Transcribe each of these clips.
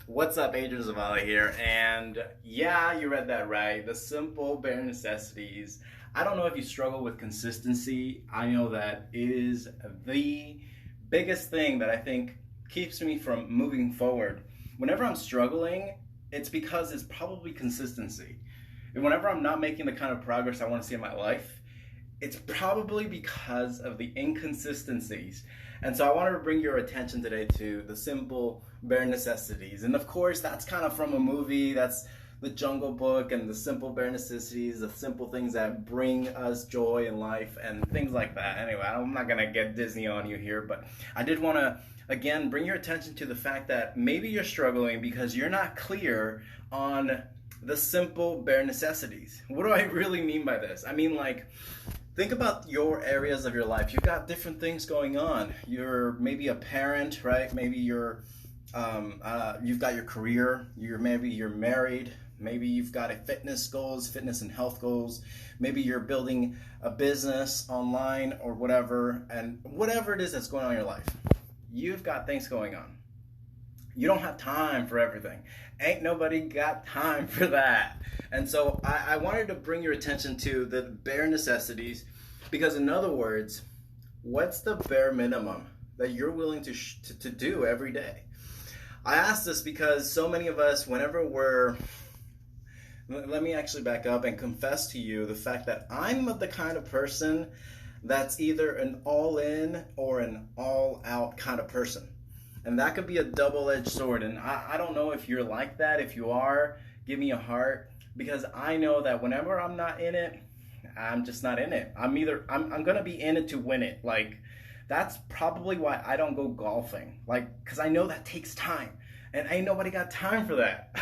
What's up, Adrian Zavala here, and yeah, you read that right. The simple bare necessities. I don't know if you struggle with consistency. I know that is the biggest thing that I think keeps me from moving forward. Whenever I'm struggling, it's because it's probably consistency. And whenever I'm not making the kind of progress I want to see in my life, it's probably because of the inconsistencies. And so I wanted to bring your attention today to the simple bare necessities. And of course, that's kind of from a movie. That's the Jungle Book and the simple bare necessities, the simple things that bring us joy in life and things like that. Anyway, I'm not going to get Disney on you here, but I did want to, again, bring your attention to the fact that maybe you're struggling because you're not clear on the simple bare necessities. What do I really mean by this? I mean, like, think about your areas of your life. You've got different things going on. You're maybe a parent, right? Maybe you've got your career. Maybe you're married. Maybe you've got a fitness goals, fitness and health goals. Maybe you're building a business online or whatever. And whatever it is that's going on in your life, you've got things going on. You don't have time for everything. Ain't nobody got time for that. And so I wanted to bring your attention to the bare necessities because, in other words, what's the bare minimum that you're willing to do every day? I ask this because so many of us, let me actually back up and confess to you the fact that I'm the kind of person that's either an all-in or an all-out kind of person. And that could be a double-edged sword. And I don't know if you're like that. If you are, give me a heart. Because I know that whenever I'm not in it, I'm just not in it. I'm going to be in it to win it. Like, that's probably why I don't go golfing. Like, because I know that takes time. And ain't nobody got time for that.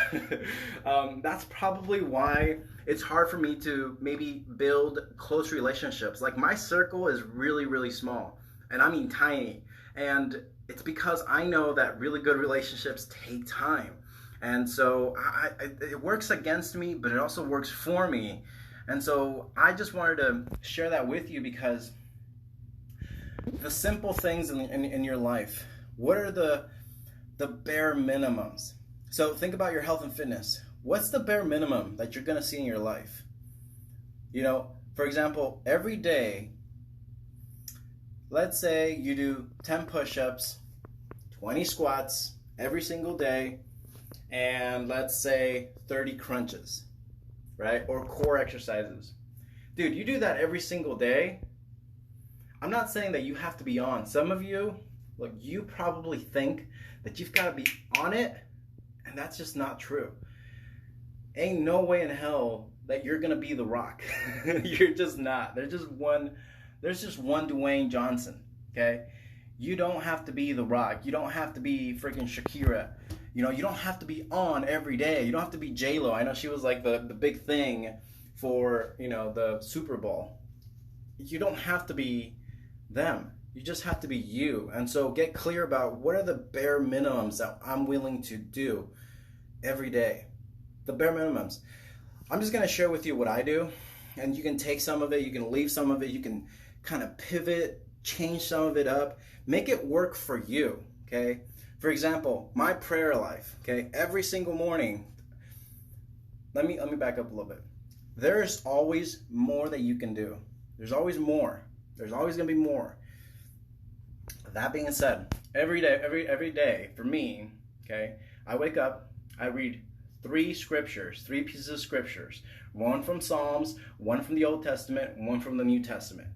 That's probably why it's hard for me to maybe build close relationships. Like, my circle is really, really small. And I mean tiny. And it's because I know that really good relationships take time. And so it works against me, but it also works for me. And so I just wanted to share that with you because the simple things in your life, what are the bare minimums? So think about your health and fitness. What's the bare minimum that you're going to see in your life? You know, for example, every day, let's say you do 10 push-ups, 20 squats every single day, and let's say 30 crunches, right? Or core exercises. Dude, you do that every single day. I'm not saying that you have to be on. Some of you, look, you probably think that you've got to be on it, and that's just not true. Ain't no way in hell that you're going to be The Rock. You're just not. There's just one Dwayne Johnson, okay? You don't have to be The Rock. You don't have to be freaking Shakira. You know, you don't have to be on every day. You don't have to be J-Lo. I know she was like the big thing for, the Super Bowl. You don't have to be them. You just have to be you. And so get clear about what are the bare minimums that I'm willing to do every day. The bare minimums. I'm just going to share with you what I do. And you can take some of it. You can leave some of it. You can kind of pivot, change some of it up, make it work for you, okay? For example, my prayer life, okay? Every single morning, let me back up a little bit. There's always more that you can do. There's always more. There's always going to be more. That being said, every day for me, okay, I wake up, I read 3 pieces of scriptures, one from Psalms, one from the Old Testament, one from the New Testament.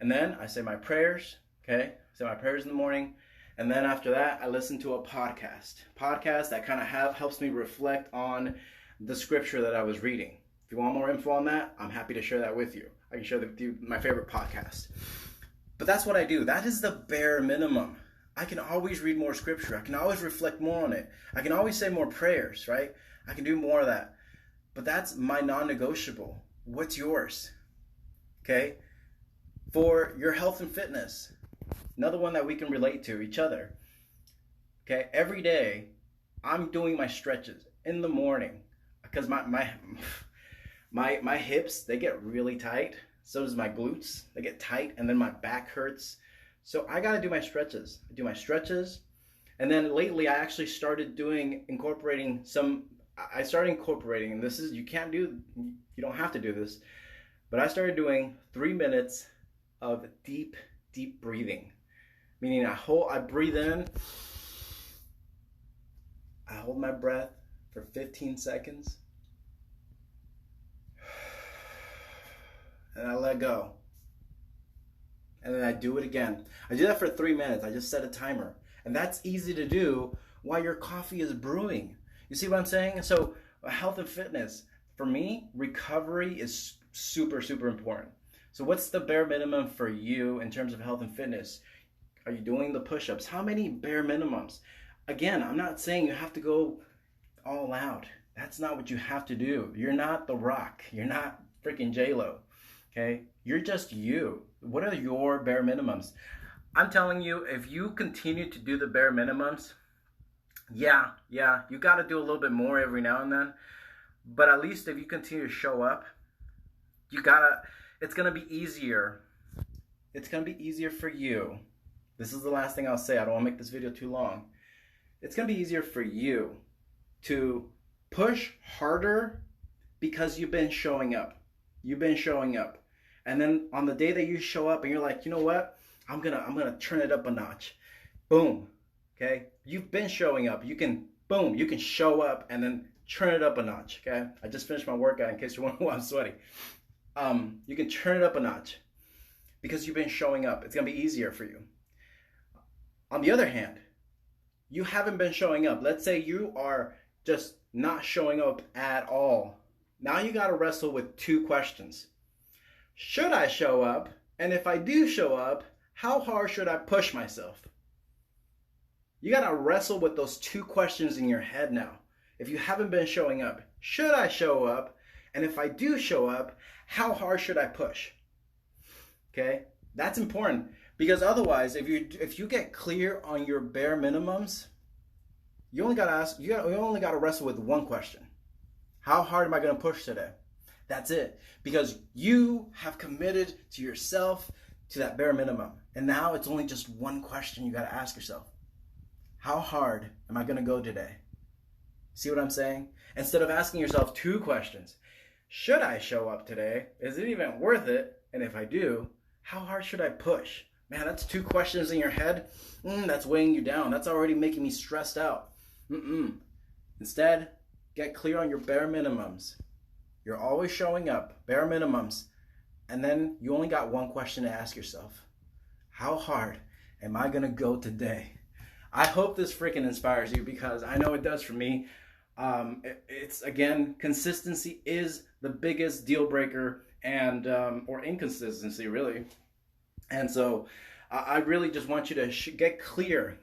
And then I say my prayers, okay? I say my prayers in the morning. And then after that, I listen to a podcast that kind of helps me reflect on the scripture that I was reading. If you want more info on that, I'm happy to share that with you. I can share my favorite podcast. But that's what I do. That is the bare minimum. I can always read more scripture. I can always reflect more on it. I can always say more prayers, right? I can do more of that. But that's my non-negotiable. What's yours? Okay? For your health and fitness, another one that we can relate to each other. Okay, every day I'm doing my stretches in the morning because my hips, they get really tight. So does my glutes. They get tight, and then my back hurts. So I got to do my stretches. I do my stretches, And then lately I actually started incorporating some, I started incorporating, and this is, you don't have to do this, but I started doing 3 minutes of deep, deep breathing. Meaning I breathe in, I hold my breath for 15 seconds, and I let go. And then I do it again. I do that for 3 minutes. I just set a timer. And that's easy to do while your coffee is brewing. You see what I'm saying? So health and fitness, for me, recovery is super, super important. So what's the bare minimum for you in terms of health and fitness? Are you doing the push-ups? How many bare minimums? Again, I'm not saying you have to go all out. That's not what you have to do. You're not The Rock. You're not freaking J-Lo. Okay? You're just you. What are your bare minimums? I'm telling you, if you continue to do the bare minimums, yeah, you got to do a little bit more every now and then. But at least if you continue to show up, it's going to be easier. It's going to be easier for you. This is the last thing I'll say. I don't want to make this video too long. It's going to be easier for you to push harder because you've been showing up. You've been showing up. And then on the day that you show up and you're like, you know what? I'm gonna turn it up a notch. Boom. Okay? You've been showing up. You can show up and then turn it up a notch. Okay? I just finished my workout in case you're wondering why I'm sweaty. You can turn it up a notch because you've been showing up. It's gonna be easier for you. On the other hand, you haven't been showing up. Let's say you are just not showing up at all. Now you gotta wrestle with 2 questions. Should I show up? And if I do show up, how hard should I push myself? You gotta wrestle with those 2 questions in your head now. If you haven't been showing up, should I show up? And if I do show up, how hard should I push? Okay, that's important because otherwise, if you get clear on your bare minimums, you only gotta wrestle with 1 question: how hard am I gonna push today? That's it. Because you have committed to yourself to that bare minimum. And now it's only just 1 question you got to ask yourself. How hard am I going to go today? See what I'm saying? Instead of asking yourself 2 questions. Should I show up today? Is it even worth it? And if I do, how hard should I push? Man, that's 2 questions in your head. That's weighing you down. That's already making me stressed out. Instead, get clear on your bare minimums. You're always showing up, bare minimums. And then you only got 1 question to ask yourself. How hard am I gonna go today? I hope this freaking inspires you because I know it does for me. It's again, consistency is the biggest deal breaker and or inconsistency really. And so I really just want you to get clear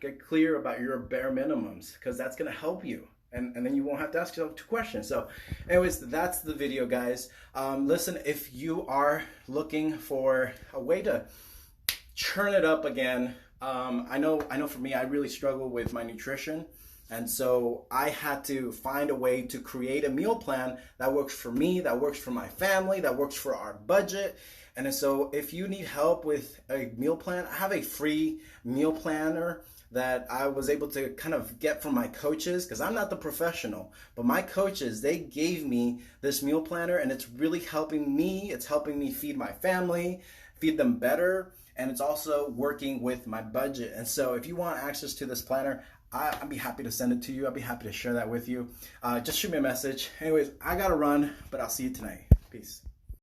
about your bare minimums because that's gonna help you. And then you won't have to ask yourself 2 questions. So anyways, that's the video, guys. Listen, if you are looking for a way to churn it up again, I know for me, I really struggle with my nutrition. And so I had to find a way to create a meal plan that works for me, that works for my family, that works for our budget. And so if you need help with a meal plan, I have a free meal planner that I was able to kind of get from my coaches because I'm not the professional, but my coaches, they gave me this meal planner and it's really helping me. It's helping me feed my family, feed them better, and it's also working with my budget. And so if you want access to this planner, I'd be happy to send it to you. I'd be happy to share that with you. Just shoot me a message. Anyways, I gotta run, but I'll see you tonight. Peace.